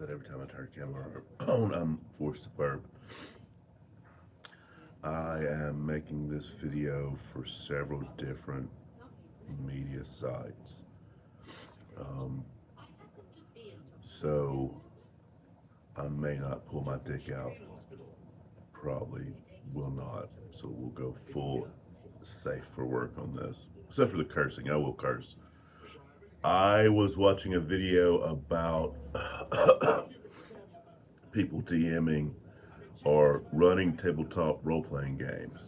that every time I turn the camera on, I'm forced to burp. I am making this video for several different media sites. Um, so I may not pull my dick out. Probably will not. So we'll go full safe for work on this. Except for the cursing, I will curse. I was watching a video about people DMing or running tabletop role playing games.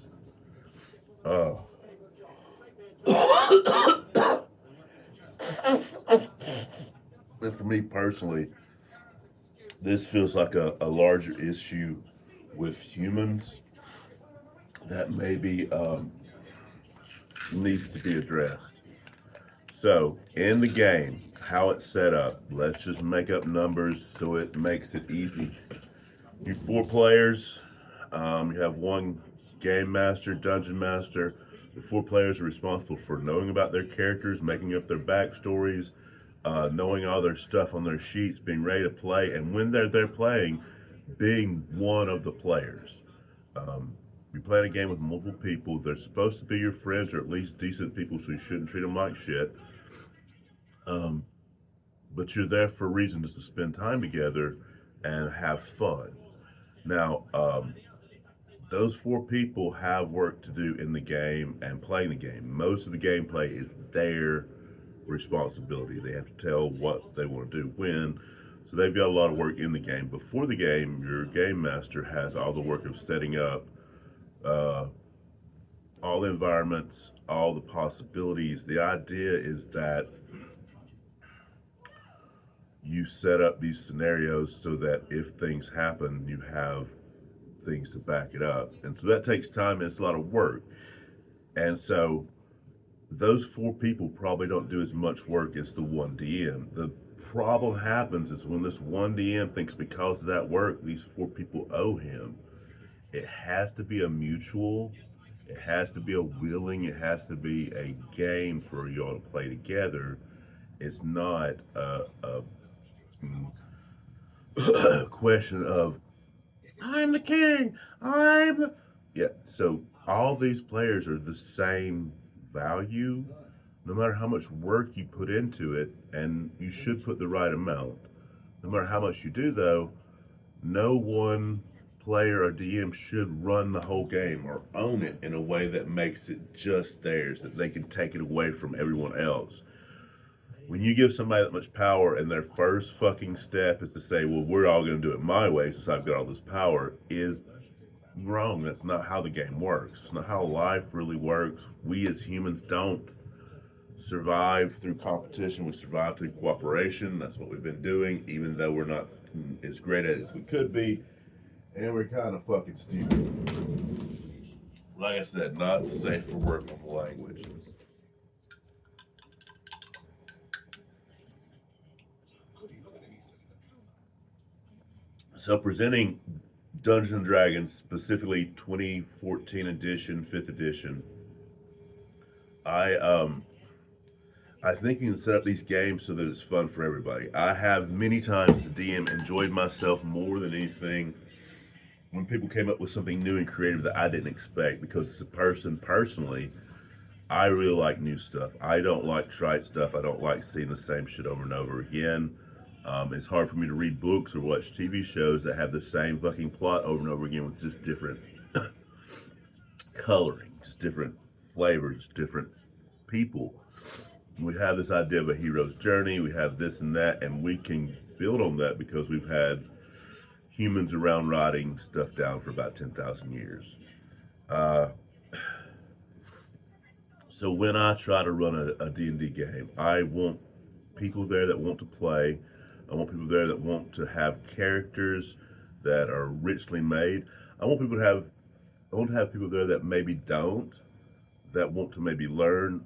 Uh, and for me personally, this feels like a larger issue with humans that maybe needs to be addressed. So, in the game, how it's set up, let's just make up numbers so it makes it easy. You 4 players, you have one game master, dungeon master. The 4 players are responsible for knowing about their characters, making up their backstories, knowing all their stuff on their sheets, being ready to play, and when they're there playing, being one of the players. You're playing a game with multiple people. They're supposed to be your friends or at least decent people, so you shouldn't treat them like shit. Um, but you're there for a reason just to spend time together and have fun. Now, those 4 people have work to do in the game and playing the game. Most of the gameplay is their responsibility. They have to tell what they want to do when. So they've got a lot of work in the game. Before the game, your game master has all the work of setting up uh, all the environments, all the possibilities. The idea is that you set up these scenarios so that if things happen, you have things to back it up. And so that takes time and it's a lot of work. And so those 4 people probably don't do as much work as the one DM. The problem happens is when this one DM thinks because of that work, these 4 people owe him. It has to be a mutual, it has to be a willing, it has to be a game for y'all to play together. It's not a question of I'm the king. I'm the... Yeah. So all these players are the same value, no matter how much work you put into it, and you should put the right amount. No matter how much you do, though, no one player or DM should run the whole game or own it in a way that makes it just theirs, that they can take it away from everyone else. When you give somebody that much power and their first fucking step is to say, well, we're all going to do it my way since I've got all this power, is wrong. That's not how the game works. It's not how life really works. We as humans don't survive through competition. We survive through cooperation. That's what we've been doing, even though we're not as great as we could be. And we're kind of fucking stupid. Like I said, not safe for work on the language. So presenting Dungeons and Dragons, specifically 2014 edition, 5th edition, I I think you can set up these games so that it's fun for everybody. I have many times the DM enjoyed myself more than anything when people came up with something new and creative that I didn't expect, because as a person personally, I really like new stuff. I don't like trite stuff. I don't like seeing the same shit over and over again. It's hard for me to read books or watch TV shows that have the same fucking plot over and over again with just different coloring, just different flavors, different people. We have this idea of a hero's journey, we have this and that, and we can build on that because we've had humans around writing stuff down for about 10,000 years. Uh, so when I try to run a D&D game, I want people there that want to play. I want people there that want to have characters that are richly made. I want people to have I want to have people there that maybe don't, that want to maybe learn.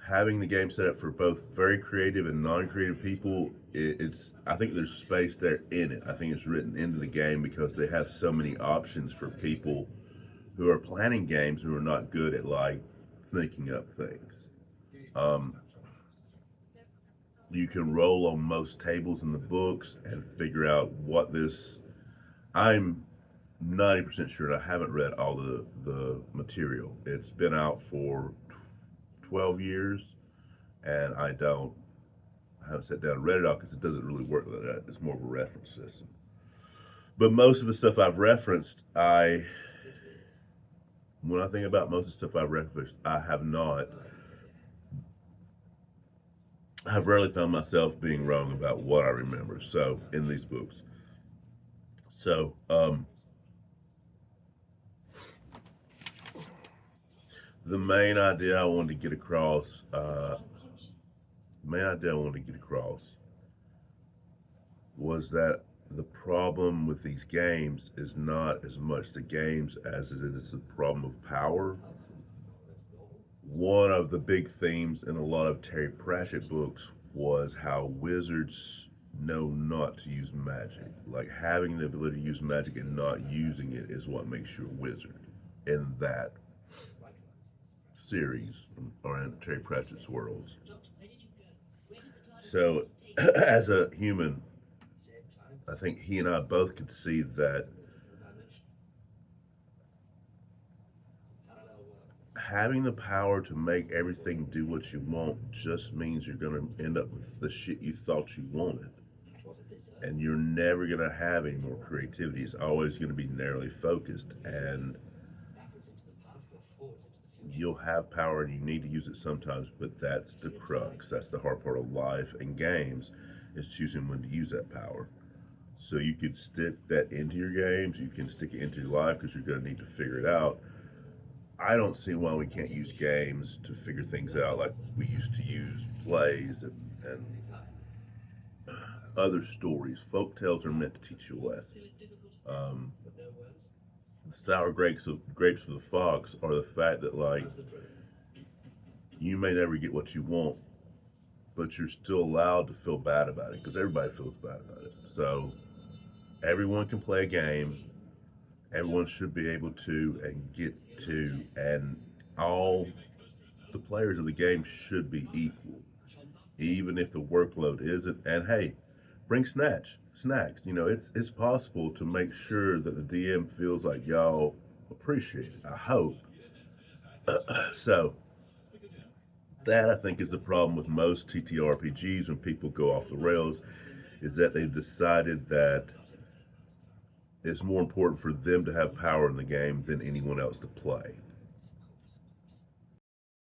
Having the game set up for both very creative and non-creative people, it's I think there's space there in it. I think it's written into the game because they have so many options for people who are planning games who are not good at like thinking up things. Um, You can roll on most tables in the books and figure out what this. I'm 90% sure, and I haven't read all the material. It's been out for 12 years, and I haven't sat down and read it all because it doesn't really work like that. It's more of a reference system. But most of the stuff I've referenced, when I think about most of the stuff I've referenced, I've rarely found myself being wrong about what I remember. So in these books, so the main idea I wanted to get across, was that the problem with these games is not as much the games as it is the problem of power. One of the big themes in a lot of Terry Pratchett books was how wizards know not to use magic. Like having the ability to use magic and not using it is what makes you a wizard in that series or in Terry Pratchett's worlds. So, as a human, I think he and I both could see that having the power to make everything do what you want just means you're going to end up with the shit you thought you wanted. And you're never going to have any more creativity. It's always going to be narrowly focused. And you'll have power and you need to use it sometimes, but that's the crux. That's the hard part of life and games is choosing when to use that power. So you could stick that into your games, you can stick it into your life because you're going to need to figure it out. I don't see why we can't use games to figure things out like we used to use plays and other stories. Folk tales are meant to teach you a lesson. Um, the sour grapes of the fox are the fact that like you may never get what you want, but you're still allowed to feel bad about it because everybody feels bad about it. So everyone can play a game. Everyone should be able to and get to, and all the players of the game should be equal, even if the workload isn't. And hey, bring snacks. You know, it's possible to make sure that the DM feels like y'all appreciate it. I hope so. That I think is the problem with most TTRPGs when people go off the rails, is that they've decided that it's more important for them to have power in the game than anyone else to play.